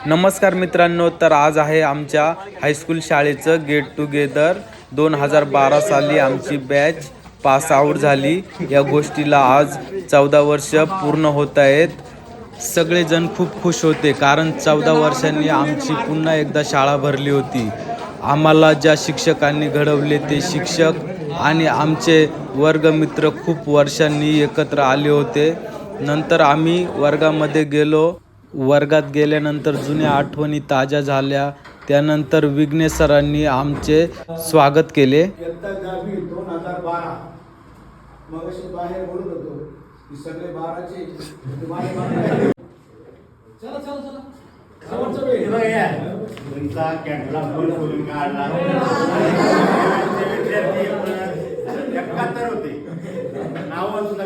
नमस्कार मित्रांनो, तर आज आहे आमच्या हायस्कूल शाळेचं गेट टुगेदर. 2012 साली आमची बॅच पास आऊट झाली. या गोष्टीला आज 14 वर्ष पूर्ण होत आहेत. सगळेजण खूप खुश होते, कारण 14 वर्षांनी आमची पुन्हा एकदा शाळा भरली होती. आम्हाला ज्या शिक्षकांनी घडवले ते शिक्षक आणि आमचे वर्गमित्र खूप वर्षांनी एकत्र आले होते. नंतर आम्ही वर्गामध्ये गेलो. वर्गात गेल्यानंतर जुन्या आठवणी ताज्या झाल्या. त्यानंतर विघ्नेश सरांनी आमचे स्वागत केले. इयत्ता 2012 मग बाहेर बोलत होतो की सगळे 12चे चला चला चला समोरचं तुमचा कॅटलॉग पण खोलून काढला. विद्यार्थी 71 होते. नाव सुद्धा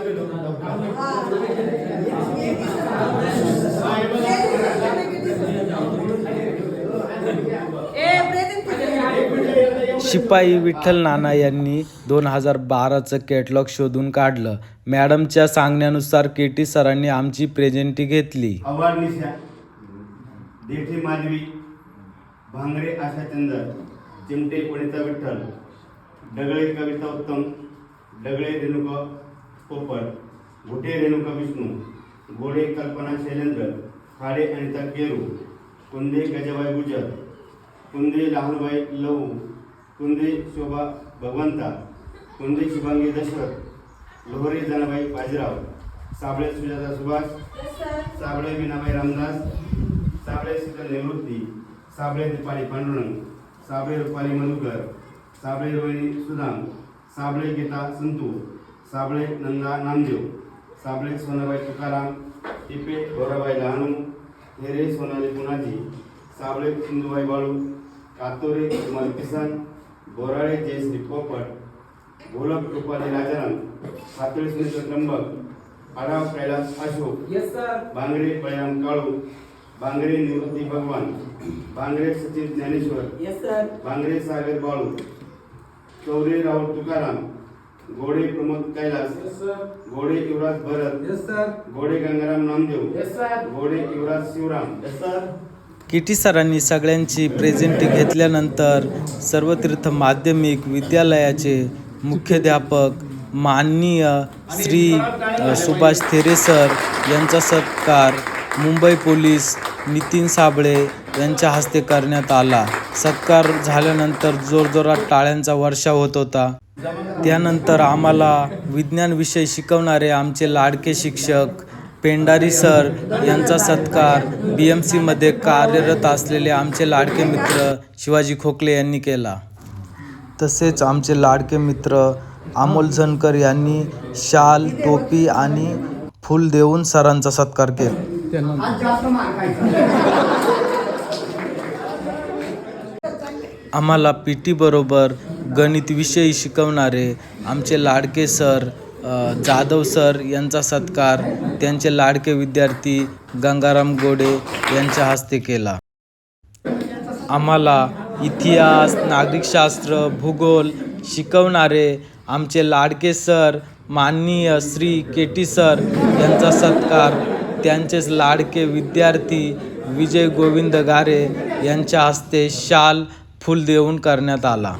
शिपाई विठ्ठल नाना यांनी 2012चं कॅटलॉग शोधून काढलं. मॅडमच्या सांगण्यानुसार केटी सरांनी आमची प्रेझेंटी घेतली. अवार्निशा देठी माधवी, भांगरे आशाचंद्र, चिमटे कोणीचा विठ्ठल, डगळे कविता उत्तम, डगळे रेणुका पोपट, घुटे रेणुका विष्णू, गोडे कल्पना शैलेंद्र, खाडे अनिता केरू, कुंदे गजबाई गुजर, कुंदे लहानबाई लहू, कुंदे शोभा भगवंता, कुंदे शुभांगी दशरथ, लोहरे जनाबाई बाजीराव, साबळे सुजाता सुभाष, साबळे मीनाबाई रामदास, साबळे शीतल निवृत्ती, साबळे दीपाली पांडुरंग, साबळे रुपाली मधुकर, साबळे रोहिणी सुदाम, साबळे गीता संतू, साबळे नंदा नामदेव, साबळे सोनाबाई तुकाराम, टिपे गौराबाई लहानू, हेरे सोनाली पुनाजी, साबळे सिंधुबाई बाळू, कातोरे कुमार किसन, बोराळे जयश्री पोपट, गोलक रुपाली राजाराम, सातळे सुनील त्र्यंबक, आडाव कैलास अशोक, बांगरे बळीराम काळू, बांगरे निवृत्ती भगवान, बांगरे सचिन ज्ञानेश्वर, बांगरे सागर बाळू, चौरे राहुल तुकाराम, गोडे प्रमोद कैलास, गोडे युवराज भरत, गोडे गंगाराम नामदेव, गोडे युवराज शिवराम. केटी सरांनी सगळ्यांची प्रेझेंटी घेतल्यानंतर सर्वतीर्थ माध्यमिक विद्यालयाचे मुख्याध्यापक माननीय श्री सुभाष थेरे सर यांचा सत्कार मुंबई पोलीस नितीन साबळे यांच्या हस्ते करण्यात आला. सत्कार झाल्यानंतर जोरजोरात टाळ्यांचा वर्षाव होत होता. त्यानंतर आम्हाला विज्ञान विषय शिकवणारे आमचे लाडके शिक्षक पेंडारी सर यांचा सत्कार BMCमध्ये कार्यरत असलेले आमचे लाडके मित्र शिवाजी खोकले यांनी केला. तसेच आमचे लाडके मित्र अमोल झनकर यांनी शाल, टोपी आणि फूल देऊन सरांचा सत्कार केला. आम्हाला PT बरोबर गणित विषय शिकवणारे आमचे लाडके सर जाधव सर यांचा सत्कार त्यांचे लाडके विद्यार्थी गंगाराम गोडे यांच्या हस्ते केला. आम्हाला इतिहास, नागरिकशास्त्र, भूगोल शिकवणारे आमचे लाडके सर माननीय श्री केटी सर यांचा सत्कार त्यांचेच लाडके विद्यार्थी विजय गोविंद गारे यांच्या हस्ते शाल, फूल देऊन करण्यात आला.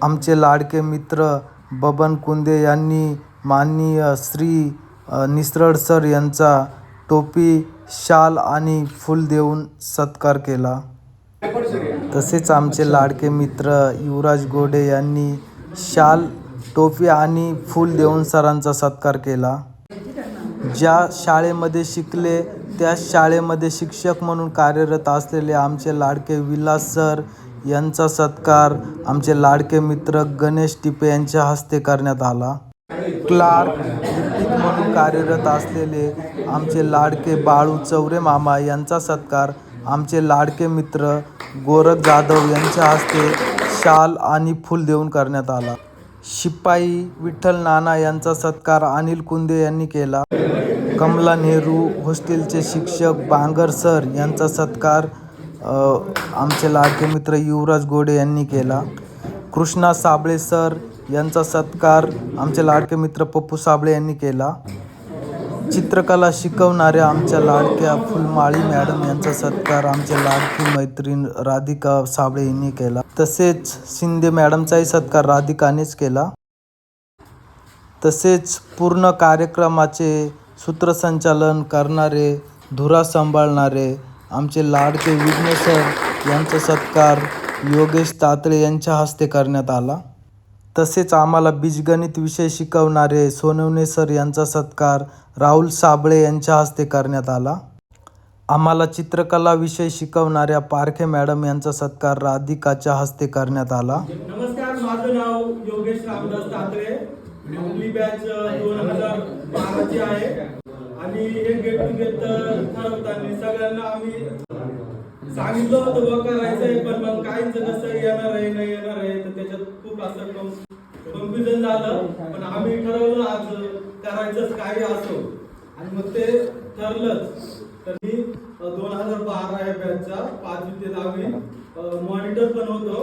आमचे लाडके मित्र बबन कुंदे यांनी माननीय श्री निसरड सर यांचा टोपी, शाल आणि फूल देऊन सत्कार केला. तसेच आमचे लाडके मित्र युवराज गोडे यांनी शाल, टोपी आणि फूल देऊन सरांचा सत्कार केला. ज्या शाळेमध्ये शिकले त्या शाळेमध्ये शिक्षक म्हणून कार्यरत असलेले आमचे लाडके विलास सर यांचा सत्कार आमचे लाडके मित्र गणेश टिपे यांच्या हस्ते करण्यात आला. क्लार्क लिपिक म्हणून कार्यरत असलेले आमचे लाडके बाळू चौरे मामा यांचा सत्कार आमचे लाडके मित्र गोरख जाधव यांच्या हस्ते शाल आणि फूल देऊन करण्यात आला. शिपाई विठ्ठल नाना यांचा सत्कार अनिल कुंदे यांनी केला. कमला नेहरू हॉस्टेलचे शिक्षक बांगर सर यांचा सत्कार आमचे लाडके मित्र युवराज गोडे यांनी केला. कृष्णा साबळे सर यांचा सत्कार आमचे लाडके मित्र पप्पू साबळे यांनी केला. चित्रकला शिकवणाऱ्या आमच्या लाडक्या फुलमाळी मॅडम यांचा सत्कार आमच्या लाडकी मैत्रीण राधिका साबळे यांनी केला. तसेच शिंदे मॅडमचाही सत्कार राधिकानेच केला. तसेच पूर्ण कार्यक्रमाचे सूत्रसंचालन करणारे, धुरा सांभाळणारे आमचे लाडके विघ्ने सर यांचा सत्कार योगेश तातळे यांच्या हस्ते करण्यात आला. तसेच आम्हाला बीजगणित विषय शिकवणारे सोनवणे सर यांचा सत्कार राहुल साबळे यांच्या हस्ते करण्यात आला. आम्हाला चित्रकला विषय शिकवणाऱ्या पारखे मॅडम यांचा सत्कार राधिकाच्या हस्ते करण्यात आला. नमस्कार, माझं नाव योगेश रामदास तात्रे. आपली बॅच 2012ची आहे आणि हे गेट टुगेदर ठरवताना सगळ्यांना आम्ही सांगितलं होतं बघ करायचंय, पण मग काहींचं कसं येणार आहे नाही येणार आहे तर त्याच्यात खूप असं कन्फ्युजन झालं. पण आम्ही ठरवलं आज करायचंच काही असो आणि मग ते ठरलंच. तर मी 2012 या बॅचचा 5वी ते 10वी मॉनिटर पण होतो.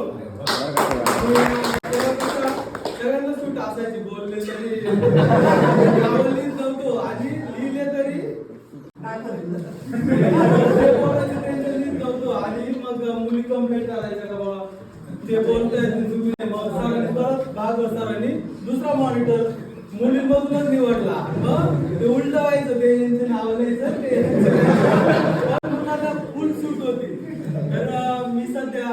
सगळ्यांना सूट असायची, बोलले तरी लिहित नव्हतो आणि लिहिले तरी लिहित नव्हतो. आणि मग मुली कंप्लेंट करायच्या का बाबा ते बोलतायत तुम्ही. मग सरांनी परत भाग सरांनी दुसरा मॉनिटर मुलींमधूनच निवडला. मग ते उलट व्हायचं, ते यांचे नाव लिहायचं, ते मुलांना फुल सूट होती. तर मी सध्या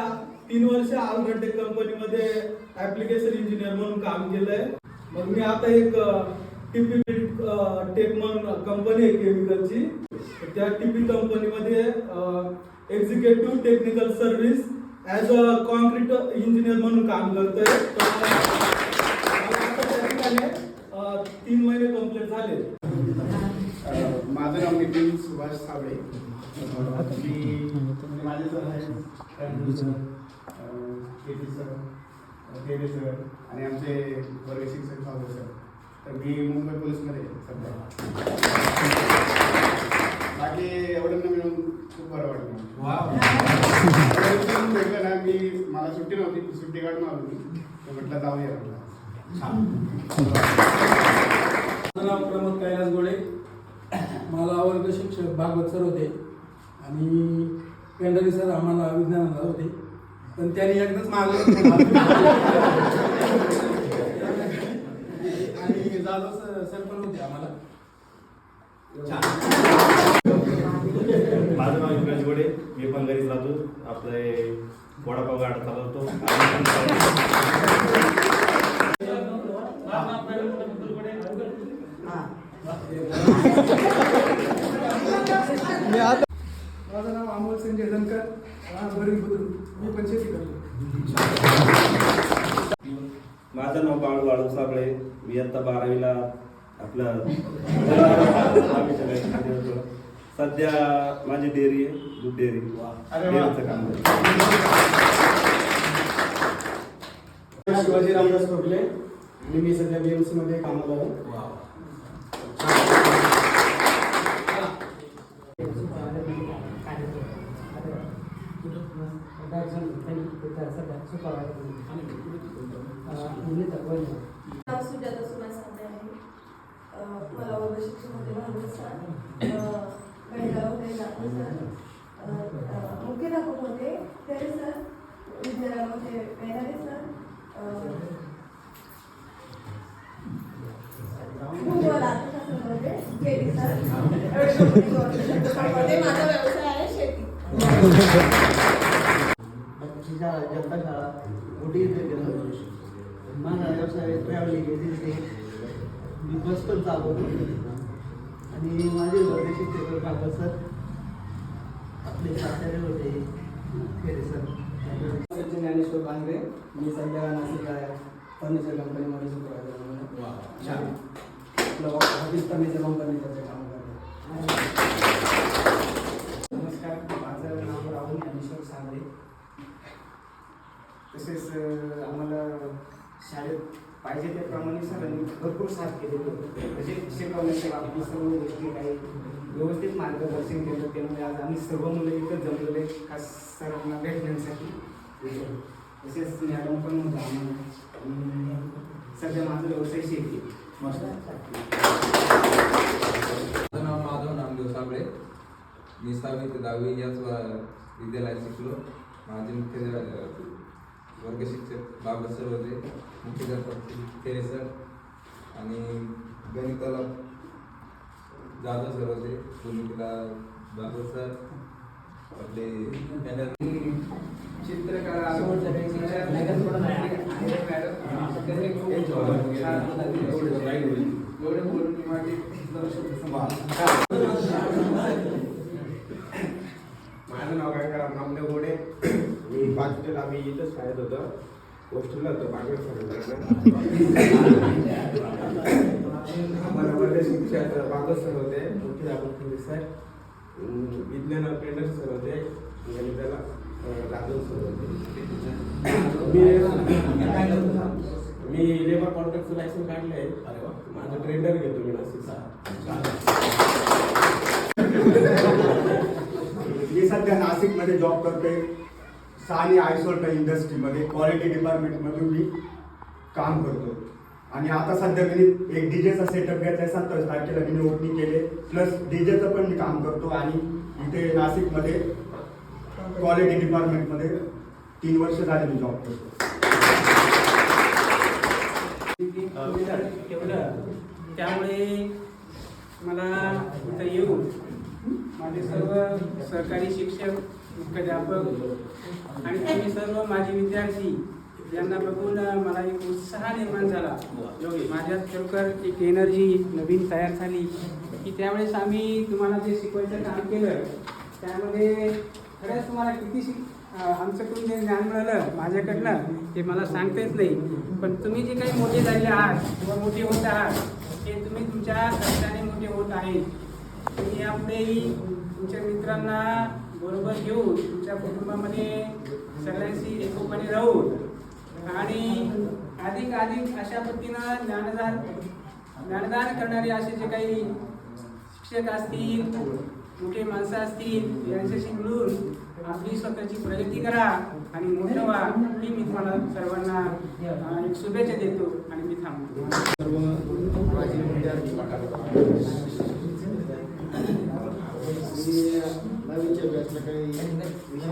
3 वर्ष आलमटेक कंपनीमध्ये ऍप्लिकेशन इंजिनियर म्हणून काम केलंय. मग मी आता एक टीपी टेक म्हणून कंपनी आहे केमिकलची. त्या टीपी कंपनीमध्ये executive technical service as a concrete engineer म्हणून काम करतोय. आता त्या ठिकाणी 3 महिने कंप्लीट झाले. माझं नाव नितीन सुभाष साबळे. माझे सर आहेत सर आणि आमचे वर्ग शिक्षक सर. तर मी मुंबई पोलीसमध्ये सध्या. बाकी एवढं मिळून खूप बरं वाटलं. भेटलं ना, मी मला सुट्टी नव्हती, सुट्टी काढून आलो मी. म्हटलं जाऊया म्हटलं. माझं नाव प्रमोद कैलास गोळे. मला वर्ग शिक्षक भागवत सर होते आणि पेंढारी सर आम्हाला विज्ञानाला होते. पण त्यांनी एकदाच मागं आणि जाधव सर पण होते आम्हाला. माझं नाव युवराज गोडे. मी पण घरीच राहतो. आपले वडापाव गाडा चालवतो. माझं नाव अमोल संजय धनकर. मी पण शेती करतो. माझं नाव बाळू साबळे. मी आता 12वीला आपलं सध्या माझी डेअरी आहे, दूध डेअरी. डेअरीचं काम शिवाजी रामदास कोकले आणि मी सध्या BMC मध्ये कामाला आहे. सुजाता सुभाष साबळे आहे. मला वर्ग शिक्षणामध्ये भागवत सर, महिलामध्ये जातो सर, मुख्याध्यापक तेरे सर, विद्यालयामध्ये पेंढारे सर, अर्थशास्त्रामध्ये केली सर. माझा व्यवसाय आहे शेती. जनता शाळा मोठी इथे गेलो. माझा व्यवसाय ट्रॅव्हलिंग एजन्सी. मी बस पण चालवतो आणि माझे वर्ग शिक्षक भागवत सर, आपले सातारे होते खेरे सर. सचिन ज्ञानेश्वर भांगरे. मी सध्या नाशिकला फर्निचर कंपनीमध्ये सुपरवायझर म्हणून आपलं ऑफिस फर्निचर कंपनीचं काम करतो. नमस्कार, माझं नाव राहुल ज्ञानेश्वर साबळे. तसेच आम्हाला शाळेत पाहिजे त्याप्रमाणे सरांनी भरपूर साथ केलेली होती. म्हणजे शिकवण्याच्या बाबतीत सर्व गोष्टी काही व्यवस्थित मार्गदर्शन केलं. त्यामुळे आज आम्ही सर्व मुलं एकच जमलेले खास सरांना भेटण्यासाठी. तसेच मॅडम पण होता आम्हाला. सध्या माझा व्यवसाय शेती. माझं नाव माधव नामदेव साबळे. मी 6वी ते 10वी याच विद्यालयात शिकलो. माझे मुख्य वर्ग शिक्षक बाबा सर होते, मुख्याध्यापक खेरे सर आणि गणिताला जाधव सर होते, भूमितीला जाधव सर, आपले चित्रकला माझं नाव गंगाराम नामदेव गोडे. मी 5वीला आम्ही इथंच शाळेत होतो, हॉस्टेलला होतो भागवत सर. आम्हाला वर्ग शिक्षक भागवत सर होते, मुख्याध्यापक सर, विज्ञान पेंडर सर होते, गणिताला जाधव सर होते. मी लेबर कॉन्ट्रॅक्टचं लायसन काढलं आहे. माझं ट्रेंडर घेतो मी नाशिकचा. मी सध्या नाशिकमध्ये जॉब करते. सानी आयसोल्ट इंडस्ट्रीमध्ये क्वालिटी डिपार्टमेंटमध्ये मी काम करतो. आणि आता सध्या मी एक डीजेचा सेटअप घ्यायचा आहे. 27 तारखेला मी ओपनिंग केले, प्लस डीजेचं पण मी काम करतो. आणि इथे नाशिकमध्ये क्वालिटी डिपार्टमेंटमध्ये 3 वर्ष झाले मी जॉब करतो. त्यामुळे मला इथं येऊन माझे सर्व सहकारी शिक्षक, मुख्याध्यापक आणि तुम्ही सर्व माझे विद्यार्थी यांना बघून मला एक उत्साह निर्माण झाला. माझ्यात खरोखर एक एनर्जी नवीन तयार झाली की त्यावेळेस आम्ही तुम्हाला जे शिकवायचं काम केलं त्यामध्ये खरंच तुम्हाला किती आमच्याकडून जे ज्ञान मिळालं माझ्याकडनं ते मला सांगता येत नाही. पण तुम्ही जे काही मोठे झालेले आहात किंवा मोठे होत आहात ते तुम्ही तुमच्या कष्टाने मोठे होत आहेत. तुम्ही यापुढेही तुमच्या मित्रांना बरोबर घेऊन तुमच्या कुटुंबामध्ये सगळ्यांशी एकोपाने राहून आणि अधिक अशा पद्धतीनं ज्ञानदान करणारे असे जे काही शिक्षक असतील, मोठे माणसं असतील यांच्याशी मिळून आपली स्वतःची प्रगती करा आणि मोठं व्हा ही मी तुम्हाला सर्वांना एक शुभेच्छा देतो आणि मी थांबतो. सर्व माझे विद्यार्थी नवीनच्या बॅचला काही विषय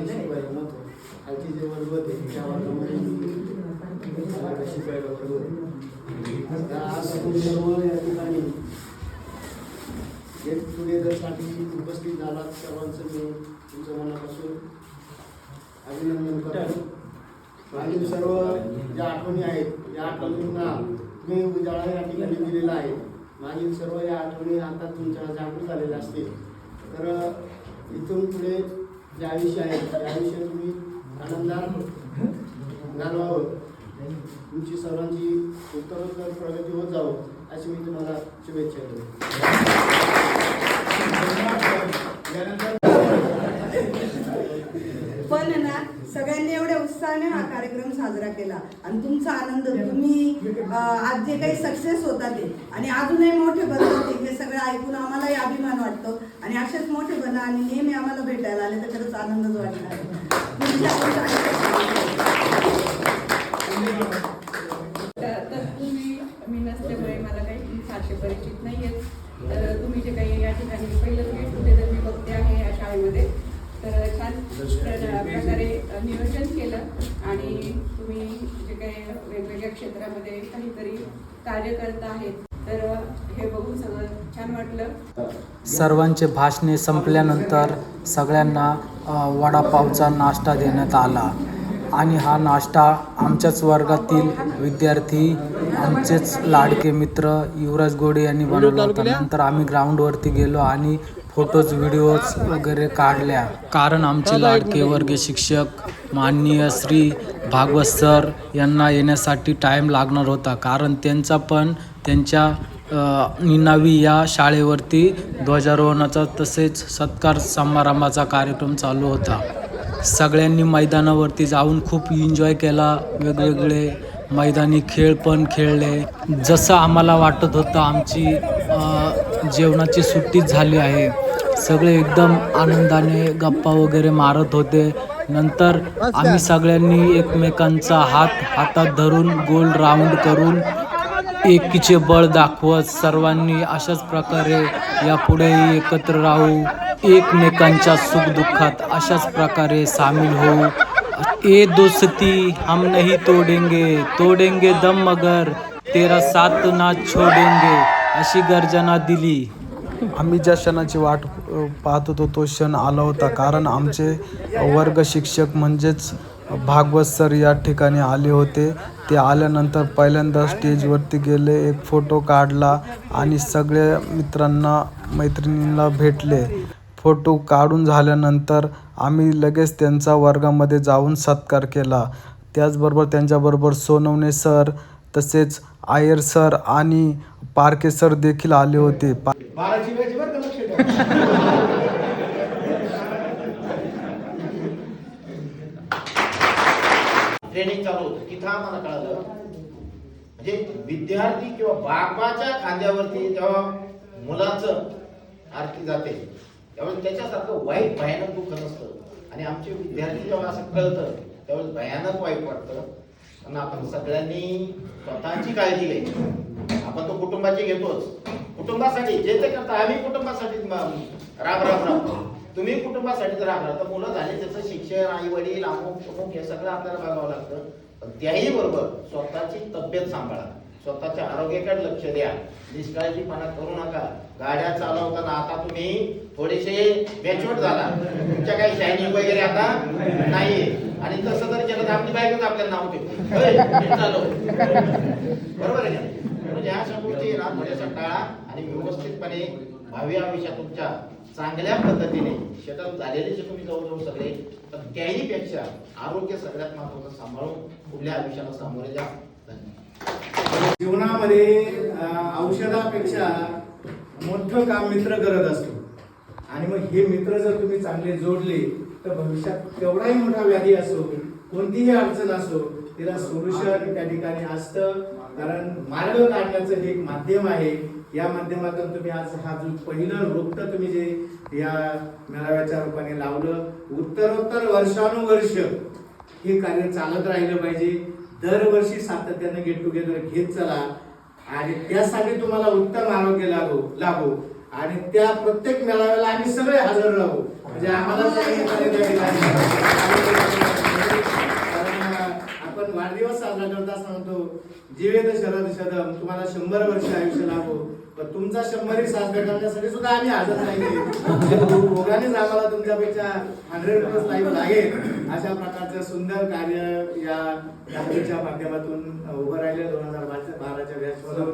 शिकवायला नव्हतं. खालचे जे वर्ग होते त्या वर्गामध्ये शिकवायला वर्ग होते. आज आपण सर्व या ठिकाणी गेट टुगेदरसाठी उपस्थित झालात. सर्वांचं मी तुमचं मनापासून अभिनंदन करतो. मागील सर्व ज्या आठवणी आहेत या आठवणींना तुम्ही उजाळा या ठिकाणी दिलेला आहे. मागील सर्व या आठवणी आता तुमच्या जागृत झालेल्या असतील तर इथून पुढे जे आयुष्य आहे त्या आयुष्य तुम्ही आनंदात घालवावं. तुमची सर्वांची उत्तरोत्तर प्रगती होत जावं अशी मी तुम्हाला शुभेच्छा देतो. पण ना सगळ्यांनी एवढ्या उत्साहाने हा कार्यक्रम साजरा केला आणि तुमचा आनंद तुम्ही आज जे काही सक्सेस होता ते आणि अजूनही मोठे बनवते हे सगळं ऐकून आम्हालाही अभिमान वाटतो. आणि असेच मोठे बना आणि नेहमी आम्हाला भेटायला आले तर खरंच आनंदच वाटणार. तर तुम्ही मी नसल्यामुळे मला काही फारसे परिचित नाही आहेत. तर तुम्ही जे काही या ठिकाणी पहिलं गेट टुगेदर मी बघते आहे या शाळेमध्ये तर छान प्रकारे नियोजन केलं आणि तुम्ही जे काही वेगवेगळ्या क्षेत्रामध्ये काहीतरी कार्य करत आहेत तर हे बघून सगळं छान वाटलं. सर्वांचे भाषणे संपल्यानंतर सगळ्यांना वडापावचा नाश्ता देण्यात आला आणि हा नाश्ता आमच्याच वर्गातील विद्यार्थी आमचेच लाडके मित्र युवराज गोडे यांनी बनवला होता. नंतर आम्ही ग्राउंडवरती गेलो आणि फोटोज व्हिडिओज वगैरे काढल्या. कारण आमचे लाडके वर्ग शिक्षक माननीय श्री भागवत सर यांना येण्यासाठी टाईम लागणार होता. कारण त्यांचा पण त्यांच्या निनावी या शाळेवरती ध्वजारोहणाचा तसेच सत्कार समारंभाचा कार्यक्रम चालू होता. सगळ्यांनी मैदानावरती जाऊन खूप एन्जॉय केला. वेगवेगळे मैदानी खेळ पण खेळले. जसं आम्हाला वाटत होतं आमची जेवणाची सुट्टी झाली आहे. सगळे एकदम आनंदाने गप्पा वगैरे मारत होते. नंतर आम्ही सगळ्यांनी एकमेकांचा हातात धरून गोल राऊंड करून एकीचे बळ दाखवत सर्वांनी अशाच प्रकारे यापुढेही एकत्र राहू, एकमेकांच्या सुखदुःखात अशाच प्रकारे सामील होऊ. ए दोस्ती हम नहीं तोडेंगे दम मगर तेरा साथ ना छोडेंगे अशी गर्जना दिली. आम्ही ज्या क्षणाची वाट पाहत होतो तो क्षण आला होता, कारण आमचे वर्ग शिक्षक म्हणजेच भागवत सर या ठिकाणी आले होते. ते आल्यानंतर पहिल्यांदा स्टेजवरती गेले, एक फोटो काढला आणि सगळ्या मित्रांना मैत्रिणींना भेटले. फोटो काढून झाल्यानंतर आम्ही लगेच त्यांचा वर्गामध्ये जाऊन सत्कार केला. त्याचबरोबर त्यांच्याबरोबर सोनवणे सर, तसेच आयर सर आणि पारखे सर देखील आले होते. ट्रेनिंग चालू होतं. तिथं आम्हाला कळालं म्हणजे विद्यार्थी किंवा बापाच्या खांद्यावरती तेव्हा मुलाचं आरती जाते, त्यावेळेस त्याच्यासारखं वाईट भयानक दुःख नसतं. आणि आमचे विद्यार्थी जेव्हा असं कळतं त्यावेळेस भयानक वाईट वाटतं. आणि आपण सगळ्यांनी स्वतःची काळजी घ्यायची. आपण तो कुटुंबाची घेतोच, कुटुंबासाठी जे ते करता. आम्ही कुटुंबासाठी राबतो, तुम्ही कुटुंबासाठीच राबला. तर मुलं झाले त्याचं शिक्षण, आई वडील, अमुक हे सगळं आपल्याला बघावं लागतं. पण त्याही बरोबर स्वतःची तब्येत सांभाळा, स्वतःच्या आरोग्याकडे लक्ष द्या, निष्काळजीपणा करू नका. गाड्या चालवताना आता तुम्ही थोडेसे मॅच्युअर झाला, तुमच्या काही शायनिंग वगैरे आता नाहीये. आणि तसं जर केलं तर आपली बायकोच आपल्याला नाव ठेवते, चालव. बरोबर आहे का? म्हणजे ह्या गोष्टी ना थोड्याशा टाळा आणि व्यवस्थितपणे भावी आयुष्यात तुमच्या चांगल्या पद्धतीने शेतात झालेले जे तुम्ही जवळजवळ सगळे, पण त्याही पेक्षा आरोग्य सगळ्यात महत्वाचं सांभाळून पुढल्या आयुष्याला सामोरे जा. जीवनामध्ये औषधापेक्षा मोठं काम मित्र करत असतो. आणि मग हे मित्र जर तुम्ही चांगले जोडले तर भविष्यात केवढाही मोठा व्याधी असो, कोणतीही अडचण असो, तिला सोल्युशन त्या ठिकाणी असतं. कारण मार्ग काढण्याचं हे एक माध्यम आहे. या माध्यमातून तुम्ही आज हा जो पहिलं रोपटं तुम्ही जे या मेळाव्याच्या रूपाने लावलं, उत्तरोत्तर वर्षानुवर्ष हे कार्य चालत राहिलं पाहिजे. दरवर्षी सातत्याने गेट टुगेदर घेत चला आणि त्यासाठी तुम्हाला उत्तम आरोग्य लाभो आणि त्या प्रत्येक मेळाव्याला आम्ही सगळे हजर राहू. म्हणजे आम्हाला आपण वाढदिवस साजरा करत असताना म्हणतो जीवेत शरद शतम, तुम्हाला 100 वर्ष आयुष्य लाभो. पण तुमचा 100 साजरा करण्यासाठी सुद्धा आम्ही हजर नाही. दोघांनीच आम्हाला तुमच्यापेक्षा 100+ लाईफ लागेल. अशा प्रकारचं सुंदर कार्य या यात्रेच्या माध्यमातून उभं राहिलं. 2012च्या बॅचमधून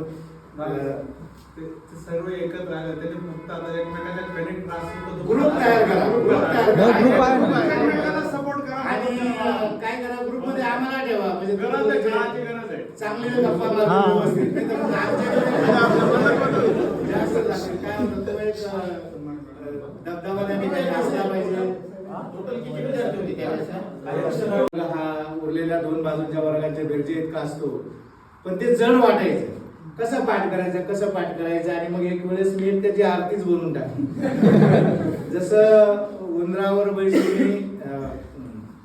सर्व एकत्र आले, त्यांनी फक्त आता एकमेकांना कनेक्ट ग्रुप तयार करा, ग्रुप आहे, सपोर्ट करा आणि काय करा, ग्रुप मध्ये आम्हाला ठेवा. म्हणजे गरज आहे. चांगले गप्पा मारा व्यवस्थित. काय होतं तो एक दबदबा त्या ठिकाणी असला पाहिजे. टोटल किती विद्यार्थी होते त्यावेळेस? हा उरलेल्या 2 बाजूच्या वर्गाच्या बेरजे इतका असतो, पण ते जड वाटायचं. कसं पाठ करायचं आणि मग एक वेळेस मी त्याची आरतीच बनवून टाकली. जसं उंदरावर बैसुनी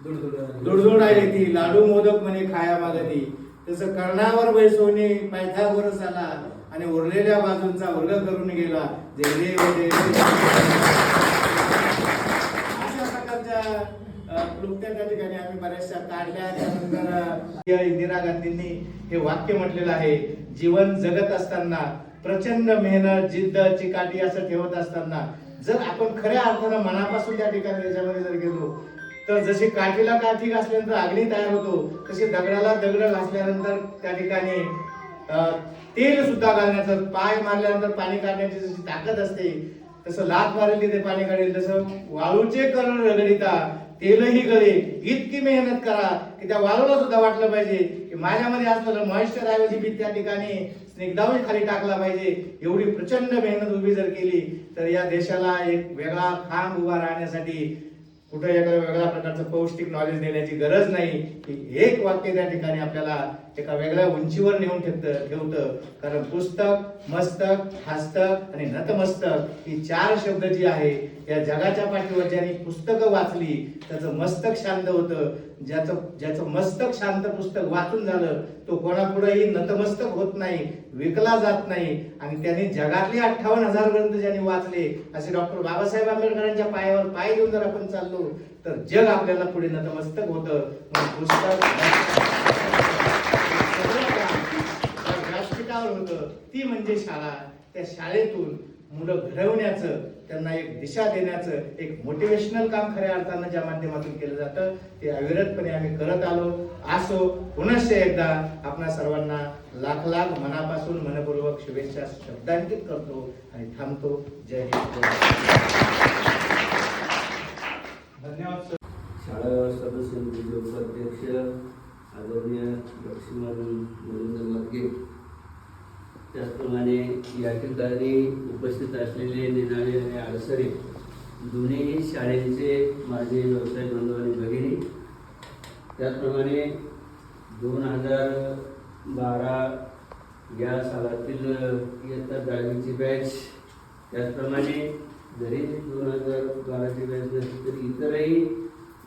दुडदुड आली ती, लाडू मोदक म्हणे खाया मागती, तसं कर्णावर बैसोनी पायथागोरस आला आणि उरलेल्या बाजूंचा वर्ग करून गेला. जय देव जय देव. अशा प्रकारच्या क्लुप्त्या त्या ठिकाणी आम्ही बऱ्याचशा काढल्या. त्यानंतर इंदिरा गांधींनी हे वाक्य म्हटलेलं आहे, जीवन जगत असताना प्रचंड मेहनत, जिद्द, चिकाटी असं ठेवत असताना जर आपण खऱ्या अर्थानं मनापासून त्या ठिकाणी त्याच्यामध्ये जर गेलो तर जशी काठीला काठी घासल्यानंतर अग्नी तयार होतो, तशी दगडाला दगड घासल्यानंतर त्या ठिकाणी तेल सुद्धा घालण्याचं, पाय मारल्यानंतर पाणी काढण्याची जशी ताकद असते, तसं लात मारली ते पाणी काढेल. तसं वाळूचे करण रगडिता तेलही गळे, इतकी मेहनत करा की त्या वाळूला सुद्धा वाटलं पाहिजे की माझ्यामध्ये असलेलं मॉइश्चर ऐवजी मी त्या ठिकाणी स्निग्धावली खाली टाकला पाहिजे. एवढी प्रचंड मेहनत उभी जर केली तर या देशाला एक वेगळा खांब उभा राहण्यासाठी कुठं एका वेगळ्या प्रकारचं पौष्टिक नॉलेज देण्याची गरज नाही. की एक वाक्य त्या ठिकाणी आपल्याला एका वेगळ्या उंचीवर नेऊन ठेवतं. कारण पुस्तक, मस्तक, हस्तक आणि नतमस्तक ही 4 शब्द जी आहे या जगाच्या पाठीवर ज्यांनी पुस्तकं वाचली त्याचं मस्तक शांत होतं. ज्याचं मस्तक शांत पुस्तक वाचून झालं तो कोणापुढेही नतमस्तक होत नाही, विकला जात नाही. आणि त्यांनी जगातले 58,000 ग्रंथ ज्यांनी वाचले असे डॉक्टर बाबासाहेब आंबेडकरांच्या पायावर पाय देऊन जर आपण चाललो तर जग आपल्याला पुढे नतमस्तक होतं. म्हणून पुस्तक व्यासपीठावर होतं ती म्हणजे शाळा. त्या शाळेतून मुलं घडवण्याचं, त्यांना एक दिशा देण्याचं एक मोटिवेशनल काम खऱ्या अर्थानं ज्या माध्यमातून केलं जातं ते अविरतपणे आम्ही करत आलो असो. पुनश्च एकदा आपणा सर्वांना लाख लाख मनापासून मनपूर्वक शुभेच्छा शब्दांकित करतो आणि थांबतो. जय हिंद. धन्यवाद. शाळा व्यवस्थापन समितीचे उपाध्यक्ष आदरणीय लक्ष्मण नरेंद्र मदगे, त्याचप्रमाणे या ठिकाणी उपस्थित असलेले निनावी आणि आडसरे दोन्ही शाळेचे माझे व्यवसाय बंधू आणि भगिनी, त्याचप्रमाणे 2012 या सालातील इयत्ता 10वीची बॅच, त्याचप्रमाणे जरी 2012ची बॅच नसली तरी इतरही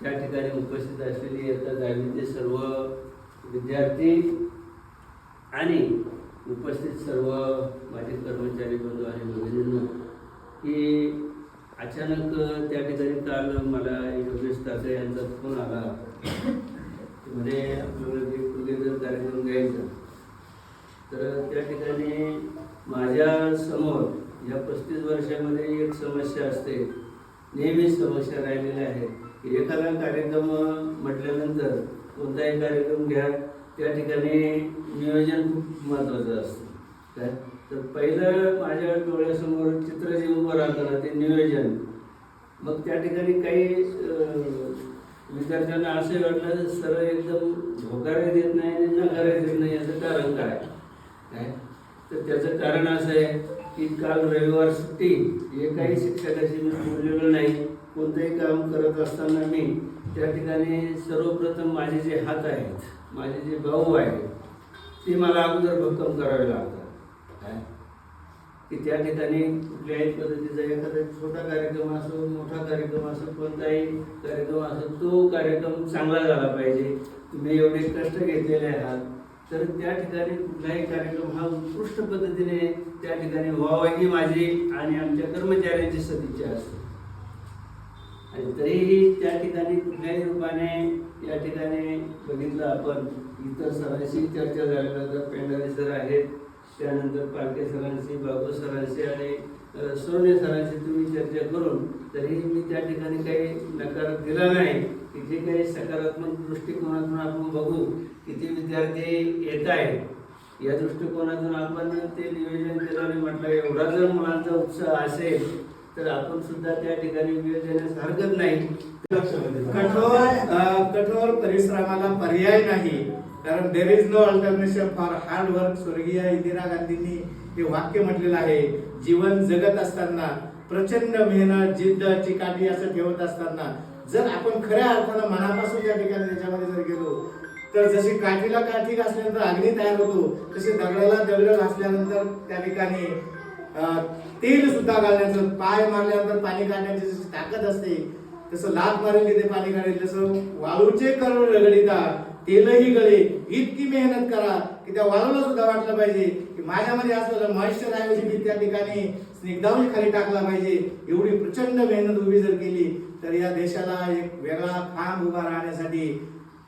त्या ठिकाणी उपस्थित असलेली इयत्ता 10वीचे सर्व विद्यार्थी आणि उपस्थित सर्व माझे कर्मचारी बंधू आणि भगिनींनो, की अचानक त्या ठिकाणी काल मला योगेश ठाकरे यांचा फोन आला, म्हणजे आपल्याला गेट टुगेदर कार्यक्रम घ्यायचा. तर त्या ठिकाणी माझ्या समोर या 35 वर्षामध्ये एक समस्या असते, नेहमीच समस्या राहिलेल्या आहे की एखादा कार्यक्रम म्हटल्यानंतर कोणताही कार्यक्रम घ्या त्या ठिकाणी नियोजन खूप महत्त्वाचं असतं. काय तर पहिलं माझ्या डोळ्यासमोर चित्र जे उभं राहतं ना ते नियोजन. मग त्या ठिकाणी काही विद्यार्थ्यांना असं वाटलं सरळ एकदम होकारे देत नाही आणि नकारे देत नाही, याचं कारण काय? तर त्याचं कारण असं आहे की काल रविवार सुट्टी, एकाही शिक्षकाशी मी बोललेलो नाही. कोणतंही काम करत असताना मी त्या ठिकाणी सर्वप्रथम माझे जे हात आहेत, माझे जे भाऊ आहेत ते मला अगोदर भक्कम करावे लागतात. की त्या ठिकाणी कुठल्याही पद्धतीचा एखादा छोटा कार्यक्रम असो, मोठा कार्यक्रम असो, कोणताही कार्यक्रम असो, तो कार्यक्रम चांगला झाला पाहिजे. तुम्ही एवढे कष्ट घेतलेले आहात तर त्या ठिकाणी कुठलाही कार्यक्रम हा उत्कृष्ट पद्धतीने त्या ठिकाणी व्हावा ही माझी आणि आमच्या कर्मचाऱ्यांची सदिच्छा असते. आणि तरीही त्या ठिकाणी कुठल्याही रूपाने या ठिकाणी बघितलं आपण इतर सरांशी चर्चा झालेल्या तर पेंढारे सर आहेत, त्यानंतर पालके सरांशी, बाबू सरांशी आणि सोने सरांशी तुम्ही चर्चा करून तरीही मी त्या ठिकाणी काही नकार दिला नाही की जे काही सकारात्मक दृष्टिकोनातून आपण बघू किती विद्यार्थी येत आहेत या दृष्टिकोनातून आपण ते नियोजन केलं आणि म्हटलं एवढा जर मुलांचा उत्साह असेल तर आपण सुद्धा त्या ठिकाणी वेळ देण्यास हरकत नाही. कठोर परिश्रमाला पर्याय नाही, कारण there is no alternative for hard work. स्वर्गीय इंदिरा गांधींनी हे वाक्य म्हटलेलं आहे. जीवन जगत असताना प्रचंड मेहनत, जिद्द, चिकाटी असं ठेवत असताना जर आपण खऱ्या अर्थानं मनापासून त्या ठिकाणी त्याच्यामध्ये जर गेलो तर जशी काठीला काठी घासल्यानंतर अग्नी तयार होतो तशी दगडाला दगड घासल्यानंतर त्या ठिकाणी तेल सुद्धा घालण्याचं, पाय मारल्यानंतर पाणी काढण्याची जशी ताकद असते तसं लात मारेल तिथे पाणी काढेल. जसं वाळूचे करोड रगडिता तेलही गळे, इतकी मेहनत करा की त्या वाळूला सुद्धा वाटलं पाहिजे की माझ्यामध्ये असलेलं मॉइश्चर ऐवजी मी त्या ठिकाणी स्निग्धावली खाली टाकला पाहिजे. एवढी प्रचंड मेहनत उभी जर केली तर या देशाला एक वेगळा खांब उभा राहण्यासाठी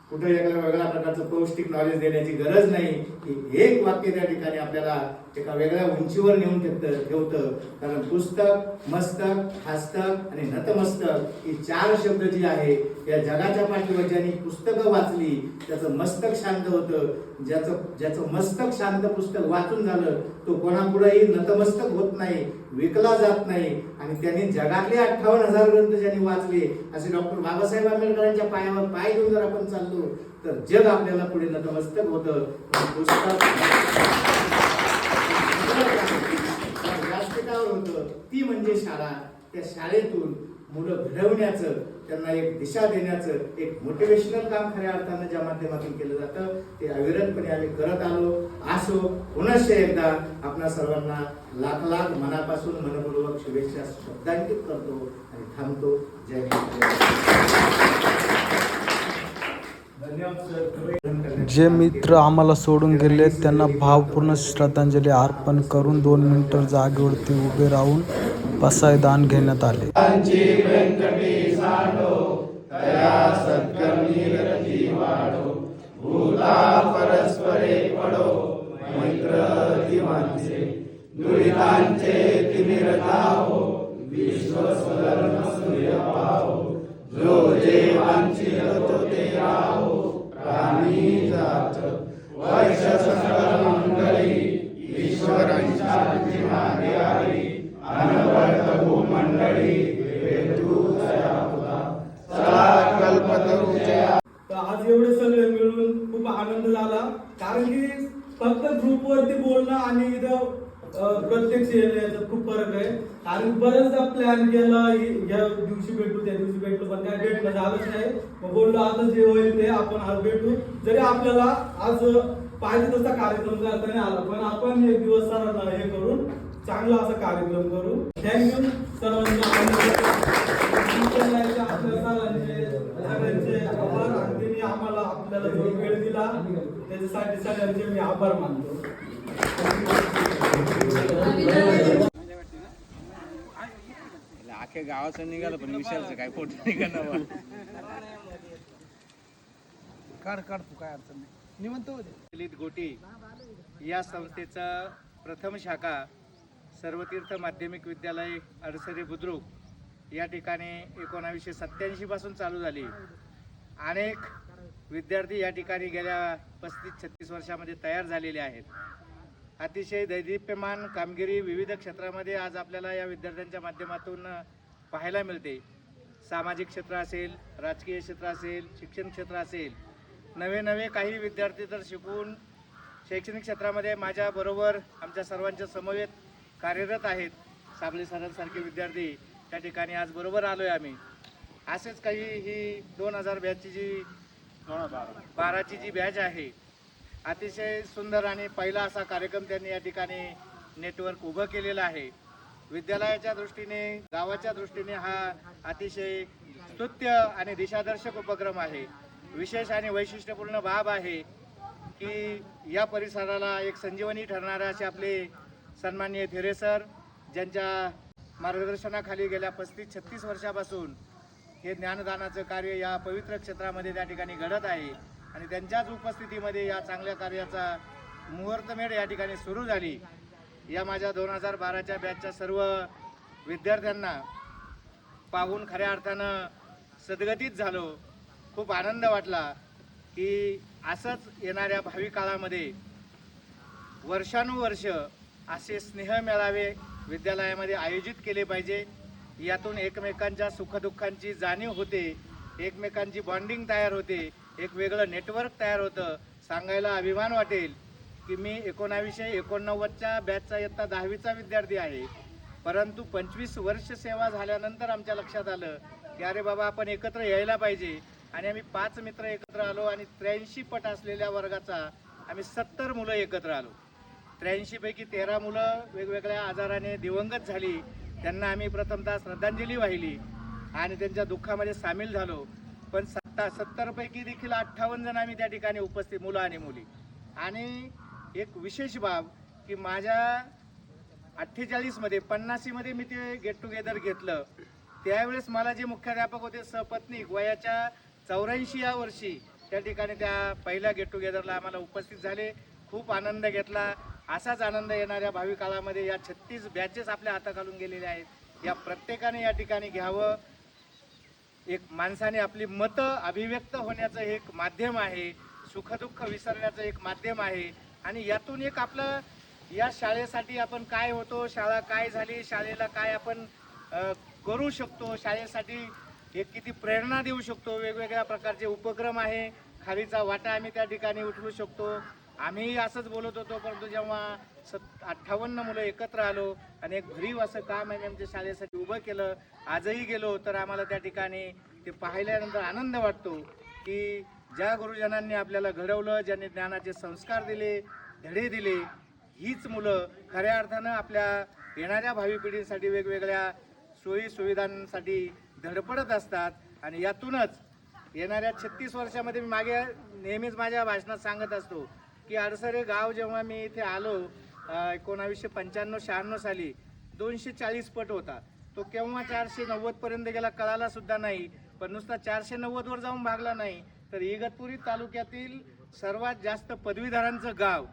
कुठे वेगळ्या प्रकारचं पौष्टिक नॉलेज देण्याची गरज नाही. की एक वाक्य त्या ठिकाणी आपल्याला एका वेगळ्या उंचीवर नेऊन ठेवतं. कारण पुस्तक, मस्तक, हस्तक आणि नतमस्तक ही 4 शब्द जी आहे या जगाच्या पाठीवर ज्यांनी पुस्तकं वाचली त्याचं मस्तक शांत होतं. ज्याचं मस्तक शांत पुस्तक वाचून झालं तो कोणापुढेही नतमस्तक होत नाही, विकला जात नाही. आणि त्यांनी जगातले 58,000 ग्रंथ ज्यांनी वाचले असे डॉक्टर बाबासाहेब आंबेडकरांच्या पायावर पाय देऊन जर आपण चाललो तर जग आपल्याला पुढे नतमस्तक होतं. पुस्तक व्यासपीठावर होतं ती म्हणजे शाळा. त्या शाळेतून मुलं घडवण्याचं, त्यांना एक दिशा देण्याचं एक मोटिवेशनल काम खऱ्या अर्थानं ज्या माध्यमातून केलं जातं ते अविरतपणे आम्ही करत आलो असो. पुनश्च एकदा आपणा सर्वांना लाख लाख मनापासून मनपूर्वक शुभेच्छा शब्दांकित करतो आणि थांबतो. जय हिंद. धन्यवाद सर. जे मित्र आम्हाला सोडून गेले त्यांना भावपूर्ण श्रद्धांजली अर्पण करून 2 मिनिटं जागेवरती उभे राहून पसायदान घेण्यात आले. तर आज एवढे सगळे मिळून खूप आनंद झाला, कारण की फक्त ग्रुपवरती बोलणं आणि इथं प्रत्यक्ष येणं याच्यात खूप फरक आहे. आणि बरेचदा प्लॅन केला, या दिवशी भेटू त्या दिवशी भेटू, पण काय भेटणं झालंच नाही. मग बोललो आता जे होईल ते आपण आज भेटू. जरी आपल्याला आज पाहिजे तसा कार्यक्रम करता नाही आला, पण आपण एक दिवस सरांना हे करून चांगला असा कार्यक्रम करू. थँक्यू सर्वांना. आपल्या सरांचे सगळ्यांचे आभार. आणि त्यांनी आम्हाला आपल्याला जो वेळ दिला त्याच्यासाठी सगळ्यांचे मी आभार मानतो. अख्ख्या गावाचं निघालं पण विशालचं काय फोटो निघालं काढ तू काय अडचण नाही. निवंत दलित गोटी या संस्थेचं प्रथम शाखा सर्वतीर्थ माध्यमिक विद्यालय अडसरे बुद्रुक या ठिकाणी 1987 पासून चालू झाली. अनेक विद्यार्थी या ठिकाणी गेल्या 35-36 वर्षामध्ये तयार झालेले आहेत. अतिशय दैदिप्यमान कामगिरी विविध क्षेत्रामध्ये आज आपल्याला या विद्यार्थ्यांच्या माध्यमातून पाहायला मिळते. सामाजिक क्षेत्र असेल, राजकीय क्षेत्र असेल, शिक्षण क्षेत्र असेल, नवे काही विद्यार्थी तर शिकून शैक्षणिक क्षेत्रामध्ये माझ्याबरोबर आमच्या सर्वांच्या समवेत कार्यरत आहेत. साबळे सरांसारखे विद्यार्थी त्या ठिकाणी आज बरोबर आलो आहे आम्ही. असेच काही ही 2000 बॅचची जी 12ची जी बॅच आहे, अतिशय सुंदर आणि पहिला असा कार्यक्रम त्यांनी या ठिकाणी नेटवर्क उभं केलेलं आहे. विद्यालयाच्या दृष्टीने, गावाच्या दृष्टीने हा अतिशय स्तुत्य आणि दिशादर्शक उपक्रम आहे. विशेष आणि वैशिष्ट्यपूर्ण बाब आहे की या परिसराला एक संजीवनी ठरणारे असे आपले सन्माननीय थेरे सर, ज्यांच्या मार्गदर्शनाखाली गेल्या 35-36 वर्षापासून हे ज्ञानदानाचं कार्य या पवित्र क्षेत्रामध्ये त्या ठिकाणी घडत आहे. आणि त्यांच्याच उपस्थितीमध्ये या चांगल्या कार्याचा मुहूर्तमेढ या ठिकाणी सुरू झाली. या माझ्या 2012च्या बॅचच्या सर्व विद्यार्थ्यांना पाहून खऱ्या अर्थानं सद्गतीत झालो. खूप आनंद वाटला की असंच येणाऱ्या भावी काळामध्ये वर्षानुवर्ष असे स्नेह मेळावे विद्यालयामध्ये आयोजित केले पाहिजे. यातून एकमेकांच्या सुखदुःखांची जाणीव होते, एकमेकांची बॉन्डिंग तयार होते, एक वेगळं नेटवर्क तयार होतं. सांगायला अभिमान वाटेल की मी 1989च्या बॅचचा इयत्ता 10वीचा विद्यार्थी आहे, परंतु 25 वर्ष सेवा झाल्यानंतर आमच्या लक्षात आलं की अरे बाबा आपण एकत्र यायला पाहिजे. आणि आम्ही 5 मित्र एकत्र आलो आणि 83 पट असलेल्या वर्गाचा आम्ही 70 मुलं एकत्र आलो. 83 पैकी 13 मुलं वेगवेगळ्या आजाराने दिवंगत झाली. त्यांना आम्ही प्रथमतः श्रद्धांजली वाहिली आणि त्यांच्या दुःखामध्ये सामील झालो. पण 70 पैकी देखील 58 जण आम्ही त्या ठिकाणी उपस्थित, मुलं आणि मुली. आणि एक विशेष बाब की माझ्या 48 मध्ये 50 मध्ये मी ते गेट टुगेदर घेतलं, त्यावेळेस मला जे मुख्याध्यापक होते सपत्नीक वयाच्या 84 वर्षी त्या ठिकाणी त्या पहिल्या गेट टुगेदरला आम्हाला उपस्थित झाले. खूप आनंद घेतला. असाच आनंद येणाऱ्या भावी काळामध्ये या 36 बॅचेस आपल्या हाताखालून गेलेले आहेत. या प्रत्येकाने या ठिकाणी घ्यावं. एक माणसाने आपली मतं अभिव्यक्त होण्याचं एक माध्यम आहे, सुखदुःख विसरण्याचं एक माध्यम आहे. आणि यातून एक आपलं या शाळेसाठी आपण काय होतो, शाळा काय झाली, शाळेला काय आपण करू शकतो, शाळेसाठी एक किती प्रेरणा देऊ शकतो, वेगवेगळ्या प्रकारचे उपक्रम आहे, खालीचा वाटा आम्ही त्या ठिकाणी उचलू शकतो. आम्ही असंच बोलत होतो, परंतु जेव्हा 58 मुलं एकत्र आलो आणि एक भरीव असं काम आम्ही आमच्या शाळेसाठी उभं केलं, आजही गेलो तर आम्हाला त्या ठिकाणी ते पाहिल्यानंतर आनंद वाटतो की ज्या गुरुजनांनी आपल्याला घडवलं, ज्यांनी ज्ञानाचे संस्कार दिले, धडे दिले, हीच मुलं खऱ्या अर्थानं आपल्या येणाऱ्या भावी पिढीसाठी वेगवेगळ्या सोयी सुविधांसाठी धडपडत असतात. आणि यातूनच येणाऱ्या 36 वर्षामध्ये मी मागे नेहमीच माझ्या भाषणात सांगत असतो की अडसरे गाव जेव्हा मी इथे आलो 1995-96 साली 240 पट होता. तो केव्हा 490 पर्यंत गेला कळाला सुद्धा नाही. पण नुसता 490 वर जाऊन भागला नाही तर इगतपुरी तालुक्यातील सर्वात जास्त पदवीधरांचं गाव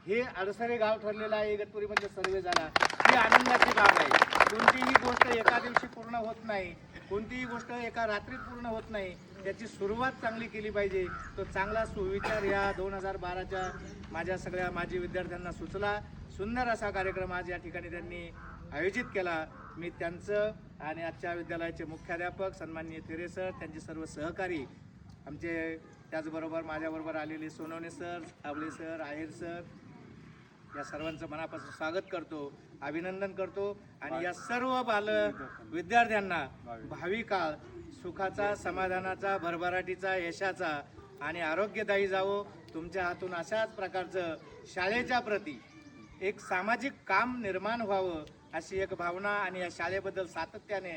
हे अडसरे गाव ठरलेलं आहे. इगतपुरीमध्ये सर्वे झाला. ही आनंदाची बाब आहे. कोणतीही गोष्ट एका दिवशी पूर्ण होत नाही, कोणतीही गोष्ट एका रात्रीत पूर्ण होत नाही. त्याची सुरुवात चांगली केली पाहिजे. तो चांगला सुविचार या 2012च्या माझ्या सगळ्या माजी विद्यार्थ्यांना सुचला. सुंदर असा कार्यक्रम आज या ठिकाणी त्यांनी आयोजित केला. मी त्यांचं आणि आजच्या विद्यालयाचे मुख्याध्यापक सन्माननीय थिरे सर, त्यांचे सर्व सहकारी, आमचे त्याचबरोबर माझ्याबरोबर आलेले सोनवणे सर, आवळे सर, आहेर सर, या सर्वांचं मनापासून स्वागत करतो, अभिनंदन करतो. आणि या सर्व बाल विद्यार्थ्यांना भावी काळ सुखाचा, समाधानाचा, भरभराटीचा, यशाचा आणि आरोग्यदायी जावो. तुमच्या हातून अशाच प्रकारचं शाळेच्या प्रती एक सामाजिक काम निर्माण व्हावं अशी एक भावना आणि या शाळेबद्दल सातत्याने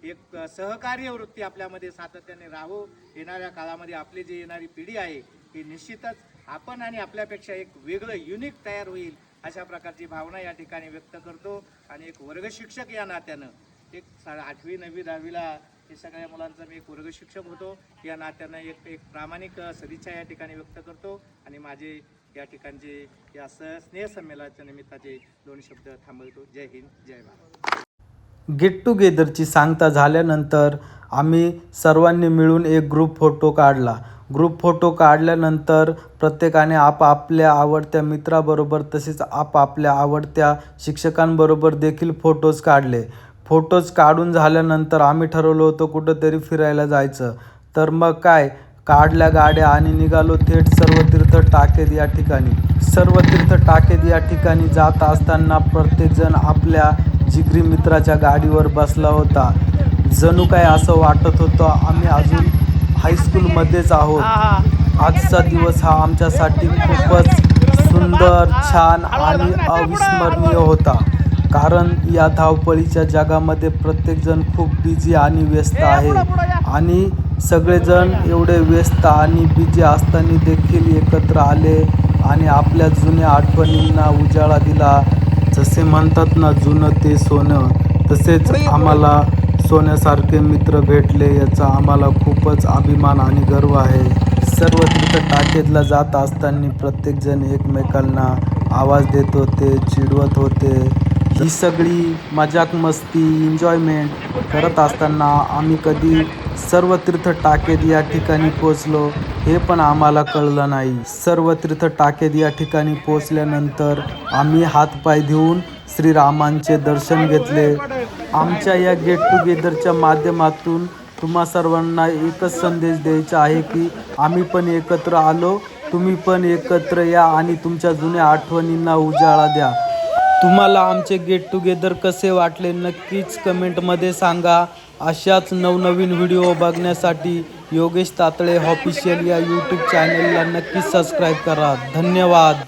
एक सहकार्य वृत्ती आपल्यामध्ये सातत्याने राहो. येणाऱ्या काळामध्ये आपली जी येणारी पिढी आहे ही निश्चितच आपण आणि आपल्यापेक्षा एक वेगळं युनिक तयार होईल अशा प्रकारची भावना या ठिकाणी व्यक्त करतो. आणि एक वर्ग शिक्षक या नात्यानं एक 8वी 9वी 10वीला हे सगळ्या मुलांचा मी एक वर्ग शिक्षक होतो या नात्यानं एक प्रामाणिक सदिच्छा या ठिकाणी व्यक्त करतो. आणि माझे या ठिकाणचे या स्नेह संमेलनाच्या निमित्ताचे 2 शब्द थांबवतो. जय हिंद, जय भारत. गेट टुगेदरची सांगता झाल्यानंतर आम्ही सर्वांनी मिळून एक ग्रुप फोटो काढला. ग्रुप फोटो काढल्यानंतर प्रत्येकाने आपापल्या आवडत्या मित्राबरोबर तसेच आपापल्या आवडत्या शिक्षकांबरोबर देखील फोटोज काढले. फोटोज काढून झाल्यानंतर आम्ही ठरवलं होतं कुठंतरी फिरायला जायचं. तर मग काय, काढल्या गाड्या आणि निघालो थेट सर्वतीर्थ टाकेद या ठिकाणी. सर्वतीर्थ टाकेद या ठिकाणी जात असताना प्रत्येकजण आपल्या जिगरी मित्राच्या गाडीवर बसला होता. जणू काय असं वाटत होतं आम्ही अजून हायस्कूलमध्येच आहोत. आजचा दिवस हा आमच्यासाठी खूपच सुंदर, छान आणि अविस्मरणीय होता. कारण या धावपळीच्या जगामध्ये प्रत्येकजण खूप बिझी आणि व्यस्त आहे. आणि सगळेजण एवढे व्यस्त आणि बिझी असताना देखील एकत्र आले आणि आपल्या जुन्या आठवणींना उजाळा दिला. जसे म्हणतात ना, जुनं ते सोनं, तसेच आम्हाला सोन्यासारखे मित्र भेटले. याचा आम्हाला खूपच अभिमान आणि गर्व आहे. सर्व तीर्थ टाकेदला जात असताना प्रत्येकजण एकमेकांना आवाज देत होते, चिडवत होते. ही सगळी मजाक मस्ती, एन्जॉयमेंट करत असताना आम्ही कधी सर्व तीर्थ टाकेद या ठिकाणी पोचलो हे पण आम्हाला कळलं नाही. सर्व तीर्थ टाकेद या ठिकाणी पोचल्यानंतर आम्ही हातपाय धुवून श्रीरामांचे दर्शन घेतले. आमच्या या गेट टुगेदरच्या माध्यमातून तुम्हा सर्वांना एकच संदेश द्यायचा आहे की आम्ही पण एकत्र आलो, तुम्ही पण एकत्र या आणि तुमच्या जुन्या आठवणींना उजाळा द्या. तुम्हाला आमचे गेट टुगेदर कसे वाटले नक्कीच कमेंटमध्ये सांगा. अशाच नवनवीन व्हिडिओ बघण्यासाठी योगेश तातळे ऑफिशियल या यूट्यूब चॅनलला नक्कीच सबस्क्राईब करा. धन्यवाद.